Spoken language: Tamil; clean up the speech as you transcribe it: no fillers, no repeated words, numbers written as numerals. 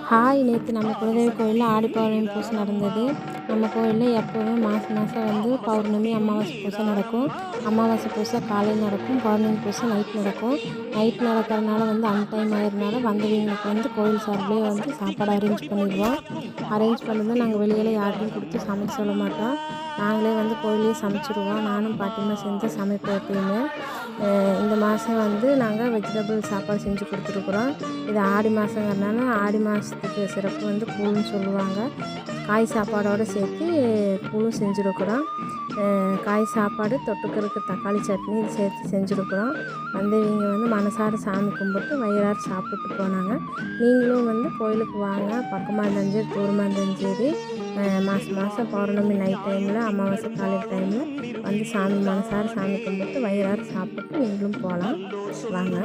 ஹாய், நேற்று நம்ம குலதெய்வ கோயிலில் ஆடி பௌர்ணமி பூஜை நடந்தது. நம்ம கோயிலில் எப்போவுமே மாதம் மாதம் வந்து பௌர்ணமி அமாவாசை பூஜை நடக்கும். அமாவாசை பூஜை காலையில் நடக்கும், பௌர்ணமி பூஜை நைட் நடக்கும். நைட் நடக்கிறதுனால வந்து அன்டைம் ஆகிறதுனால வந்தவங்களுக்கு வந்து கோயில் சார்பிலே வந்து சாப்பாடு அரேஞ்ச் பண்ணிடுவோம். அரேஞ்ச் பண்ணது நாங்கள் வெளியில் யார்கிட்டையும் கொடுத்து சமைக்க சொல்ல மாட்டோம். நாங்களே வந்து கோயிலே சமைச்சிடுவோம். நானும் பாட்டிமா சேர்ந்து சமைப்போம் எப்பயுமே. இந்த மாதம் வந்து நாங்கள் வெஜிடபிள் சாப்பாடு செஞ்சு கொடுத்துருக்குறோம். இது ஆடி மாதங்கிறதுனால ஆடி மாதத்துக்கு சிறப்பு வந்து கூழ்னு சொல்லுவாங்க. காய் சாப்பாடோடு சேர்த்து கூழும் செஞ்சுருக்குறோம். காய் சாப்பாடு தொட்டுக்கிறதுக்கு தக்காளி சட்னி சேர்த்து செஞ்சுருக்குறோம். வந்தவங்க வந்து மனசார சாமி கும்பிட்டு வயிறார சாப்பிட்டு போனாங்க. நீங்களும் வந்து கோயிலுக்கு வாங்க, பக்கமாக இருந்தாலும் சரி தூரமாக இருந்தாலும் சரி. மாதம் பௌர்ணமி நைட் டைமில் அமாவாசை காலையில் டைமில் வந்து சாமி மனசார சாமி கும்பிட்டு வயிறார சாப்பிட்டு நீங்களும் போகலாம். வாங்க.